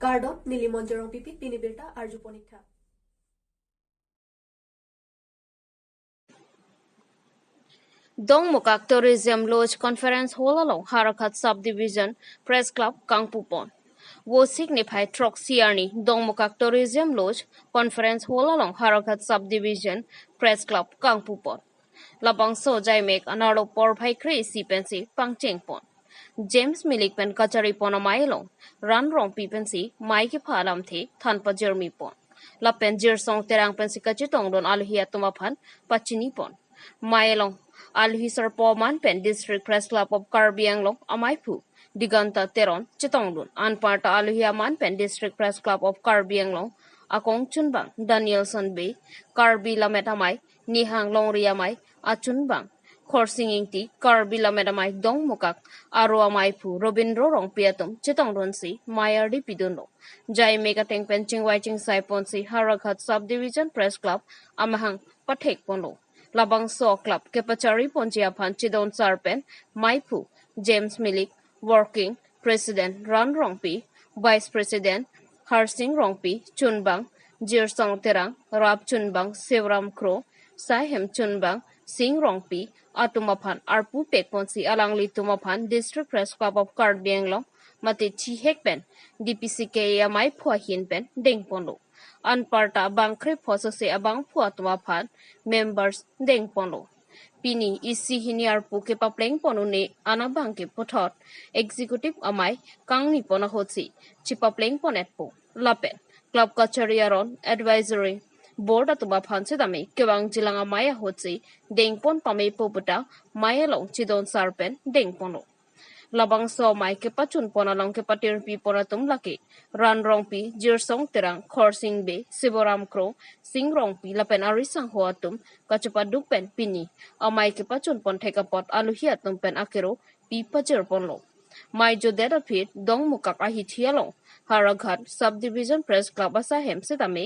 Gardon Nilimonjerong Pipit Pinibirta Arju Ponikta. Dong Mukak Tourism Lodge Conference Hall along Harakat Subdivision Press Club Kangpupon. Wo signify Trok Siarni Dong Mukak Tourism Lodge Conference Hall along Harakat Subdivision Press Club Kangpupon. Labang so jai make anaro por bhai kri si pensi pangcheng pon. James Milik pen kachari pon amailong ran rong pi pensi mai ki phalam the than pa jermi pon. La pen jer song terang pensi kachitong don alhia tumaphan pachini pon. Mailong Alhisar Poman Pen District Press Club of Karbi Anglong Amaipu Diganta Teron Chitongdun Anparta Alhiaman Pen District Press Club of Karbi Anglong Akong Chunbang Danielson Bay Karbi Lametamai Nihang Longriamai Achunbang Khorsinging Ti Karbi Lametamai Dong Mukak Aro Amaipu Robindro Rong Piatum Chitongdun Si Mayardi Piduno Jai Megateng Penching Waiching Saipon Si Harakat Subdivision Press Club Amahang Patek Pono Labang So Club Kepachari Ponchia Panchidon Sarpen Maipu James Milik Working President Ran Rongpi Vice President Harsing Rongpi Chunbang Jirsong Terang Rab Chunbang Sevram Kro Sahem Chunbang Sing Rongpi Atumapan Arpu Pekponsi Alangli Tumapan District Press Club of Karbi Anglong Mati Chi Hekpen DPCK Mai Phuahin Pen Deng Pondo Anparta Bangkre Posose Abang Puatumapan members Deng Pondo. Pini isi hiniar puke papleng pono ne anabangke pothot executive amai kangni pona hotsi chipapleng ponet po lapen club kachariaron advisory board atuma phanse dame kewang jilanga maya hotsi dengpon pame poputa maya long chidon sarpen deng pono labang so mai ke pachun pona long ke patir pi pona tum lake ran rong pi jirsong terang khorsing be siboram kro sing rong pi lapen arisang hoatum kachupaduk pen pini amai ke pachun pon theka pot aluhia tum pen akero pi pachir pon lo mai jo deda phit dong mukak ahi thialong haraghat subdivision press club asa hem setame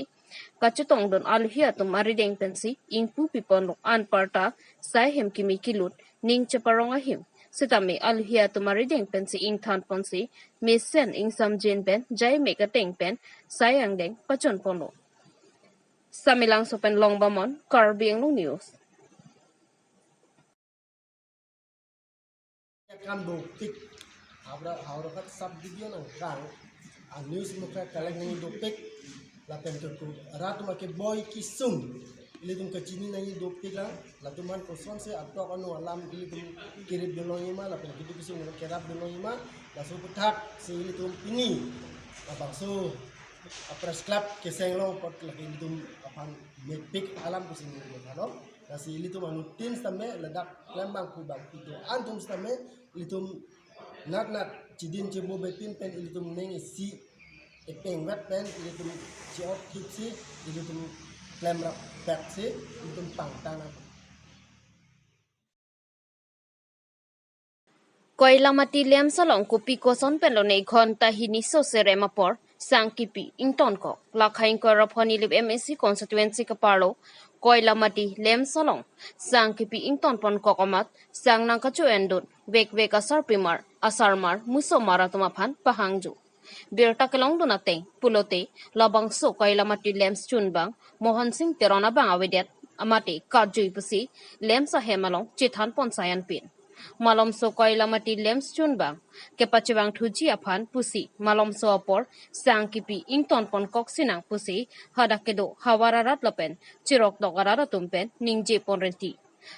kachutong don aluhia tum arideng pensi ingpu pi pon lo anparta sai hem kimi kilut ning chaparong ahim Sitame alhia tumari deng pensi ing than ponsi misen ing samjin pen jai meka teng pen sayang deng pachon pono. Samilang sopen long bamon Karbi Anglong News. Kan dopik hawrakat subdivision ang kang ang news mo ka kalang ng dopik lapen ko ratu make boy kisum ilitum kachini na yung dopik lang latuman ko son se atto kanu alam ilitum kirib dolong ima lapen kitu kisum kerap dolong ima lasu putak si ilitum pini abang so press club keseng long pot lagi ilitum apan mepik alam kusin ano nasi ilitum anutin stame ledak lembang kubang itu antum stame ilitum nat cidin cibo betin pen ilitum neng si epeng wet pen ilitum ciot tipsi ilitum klem rap pet si ilitum pang tangan Koilamati lem salong kupi koson pelone ghonta hiniso seremapor sangkipi ington ko lakhain ko raphani lib MSC constituency kapalo Koilamati lem salong sangkipi ington pon kokomat sangnang kachu endun vek asar primar asarmar muso maratuma phan pahangju Birta kelong dunate pulote labang so Koilamati lems chunbang Mohan Singh terona bang awedet amate kajui pusi lemsa hemalong chithan pon sayan pin Malom so Koilamati lems chunbang kepachibang thuji aphan pusi malom so apor sangkipi ington pon koksinang pusi hadakedo hawararat lapen chirok dogarara tumpen ningje ponrenti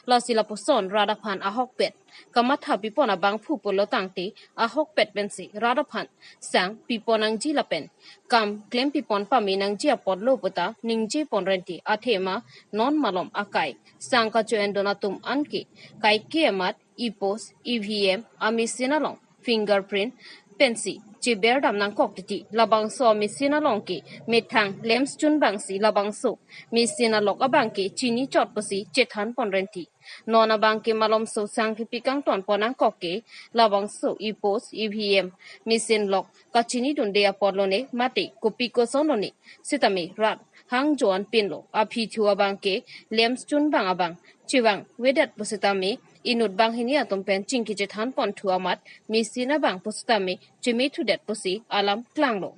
lasila puson radaphan ahok pet kamatha pipona bang phu polo tangte ahok pet bensi radaphan sang piponang ji lapen kam klem pipon paminang ji apod loputa ningje ponrenti athema non malom akai sang ka choen donatum anki kai kemat ipos EVM amisinalong fingerprint pensi Ciber dam nang kok titi labang so misina longki methang lems chun bangsi labang so misina lok abangki chini chot posi chethan ponrenti nona bangki malom so sangki pikang ton ponang kokke labang so ipos EVM misin lok kachini dunde apolone mate kopiko sonone sitame rat hang joan pinlo aphi thua bangke lems chun bang abang chiwang wedat positame inut bang hinia tompen chingki chethan pon thuamat misina bang positame chimi thudet posi alam klanglo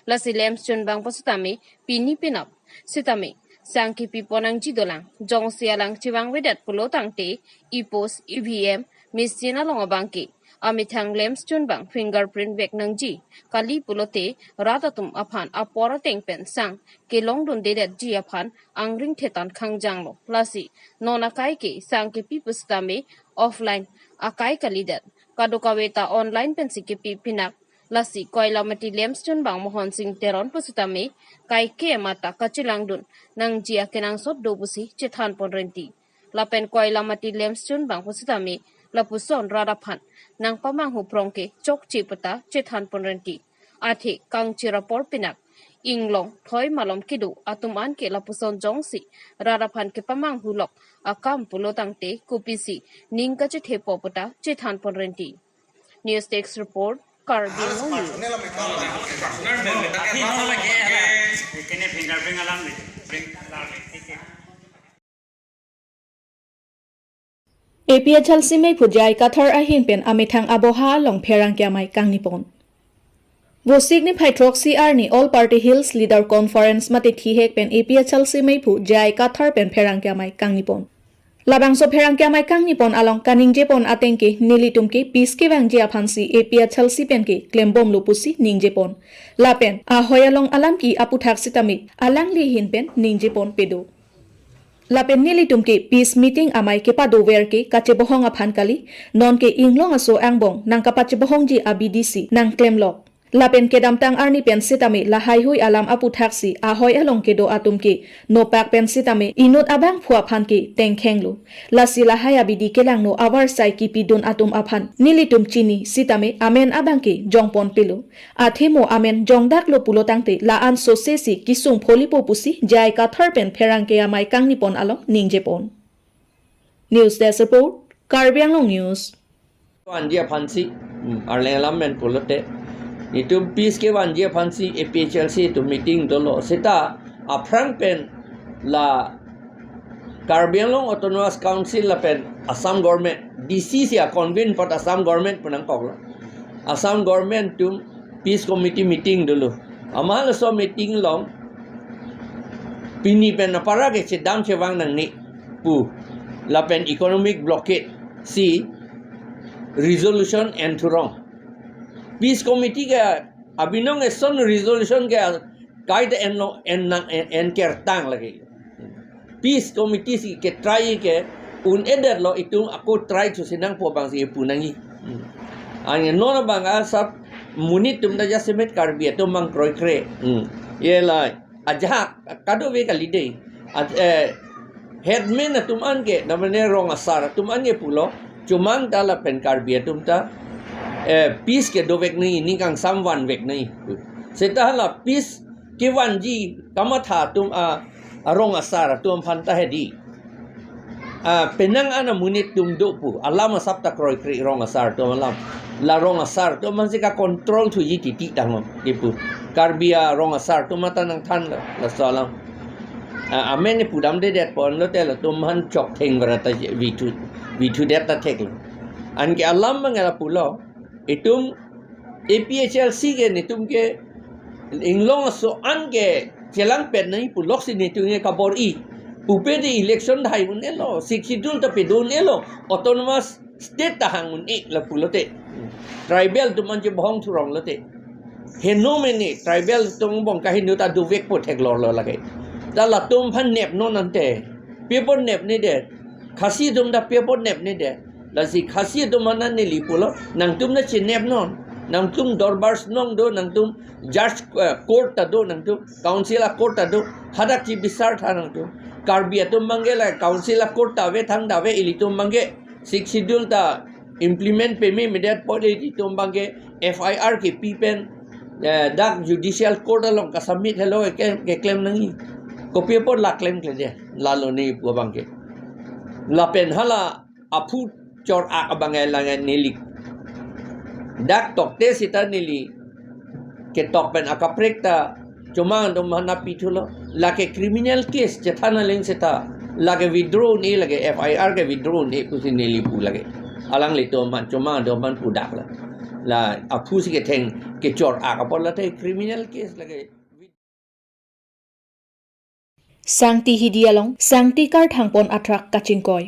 lasi lems chun bang pasutami pini pinap sitami sangki piponang jidolang jong sialang chiwang wedat pulo tangte ipos EVM misina longabangki amithang lems chun bang fingerprint bek nangji kali pulote ratatum aphan apora tengpen sang ke longdun dedat ji aphan angring thetan khangjanglo lasi nona kai ke sangki pipustame offline akai kalidat kadukaweta online pensiki pinak lasi koila mati lems chun bang mohon sing teron pusutame kai ke mata kachilangdun nang jia kenang sot dobusi chethan ponrenti lapen koila mati lems chun bang pusutame lapuson radaphan nang pamang hu prongke chok chipata chethan ponrenti athe kang chirapor pinak Inglong thoi malom kidu atuman ke lapuson jongsi radaphan ke pamang hulok akam pulotangte kupisi ningka che thepopota chethan ponrenti News Desk Report Karbi Anglong APHL simei phujai kathar ahin pen amithang aboha long pherang kyamai kangnipon Vosik ni Paitrok CR ni All Party Hills Leader Conference mati thihek pen APHL simei phujai kathar pen pherang kyamai kangnipon Labangso pherang kyamai kangnipon along kaningjepon atengki nilitumki piske wangji aphansi APHL sipenki klembom lupusi ningjepon lapen ahoyalong alamki aputhak sitami alangli hinpen ningjepon pedo Lapen nilitumki peace meeting amai ke padoverki kache bohong aphan kali non ke inglong aso angbong nang kapache bohong ji ABDC nang klemlok Lapen kedam tang arni pen sitami lahai hui alam apu thaksi ahoy along kedo atumki no pak pen sitami inut abang phua phanki tengkhenglu lasi lahai abidi kelang no awar sai ki pidun atum aphan nilitum chini sitami amen abangki jongpon pilu athemo amen jongdak lo pulotangte la an sosesi kisung pholipo pusi jai ka thar pen pherangke amai kangnipon along ningjepon News Desk Report Karbi Anglong News Anjia Pansi Arlelam men pulote itu peace ke wanjia fancy APHLC itu meeting dolo seta aprang pen la Karbi Anglong Autonomous Council la pen Assam government DC sia convene pot Assam government punang kok Assam government tu peace committee meeting dulu amal so meeting long pini pen para ke sedang cewang nang ni pu la pen economic blockade si resolution and wrong Peace Committee ke abinong son resolution ke kaide en kertang lagi. Peace Committee si ke try ke un eder lo itu aku try to sinang po bang si punangi. Ang nona bang asap munit tum da jasemet Karbi to mang kroy kre. Ye lai aja kado ve kalide. Headman tuman ke namanya rong asar tuman ke pulo cumang dala pen Karbi tum ta peace ke dovek ni kang samwan vek ni setahala peace ke wanji kamatha tum arong asar tum phanta hedi penang ana munit tum dopu alama sapta kroi kri rong asar tum alam la rong asar tum man sika control tu yiti ti tangom ipu Karbia rong asar tum mata nang than la salam amen ni pudam de det pon lo tel tum han chok theng barata vi tu det ta thek an ke alam mangala pulo itum APHLC ke nitum ke inglong so an ke chelang pet nai pulok si nitum ke kabor I pupe de election dai un elo sikidun ta pedun elo autonomous state ta hangun I la pulote tribal tu man je bohong thurong lote henomene tribal tung bong ka hinu ta du vek po thek lor lo lage ta la tum phan nep non ante people nep ni de khasi dum da people nep ni de Lasi khasi tu mana ni lipulo nang tum na chinep non nang tum dorbars nong do nang tum judge court ta do nang tum council a court ta do hadak chi bisar tha nang tum Karbi tum mangela council a court ta ve thang da ve ilitum mange six schedule ta implement pe me mediat policy tum mange FIR ke pipen dak judicial court along ka submit hello ke claim nangi ko paper la claim ke de lalo ni pu bangke la pen hala apu chor a abangai langan nili dak tok te sita nili ke tok pen akaprekta cuma dom mana pitulo la ke criminal case jethana leng sita la ke withdraw ni lage FIR ke withdraw ni pusi nili pu lage alang le to man cuma do man pudak la la apu si ke theng ke chor akapon la te criminal case lage Sangti hidialong sangti kar thangpon atrak kachingkoy.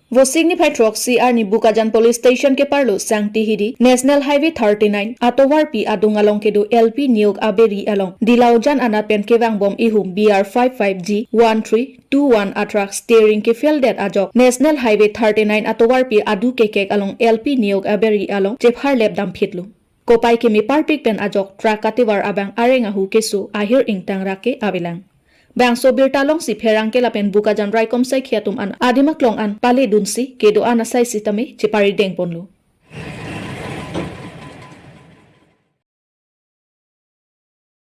Vosig ni phai truck CR ni Bukajan Police Station ke parlo sangti hidi National Highway 39 atowar pi adungalong kedu LP Niog Aberi along Dilaujan anapen kewang bom ihum BR55G 1321 atrak steering ke feldet ajok National Highway 39 atowar pi adu kekek along LP Niog Aberi along jephar lep dam phitlu kopai ke mi parpik pen ajok truck katiwar abang arengahu kesu ahir ingtang rake abilang Bang sobir talong si Perang ke lapen Bukajan Raikom sai khiatum an adimak long an pale dunsi kedo ana sai sitame chipari deng ponlu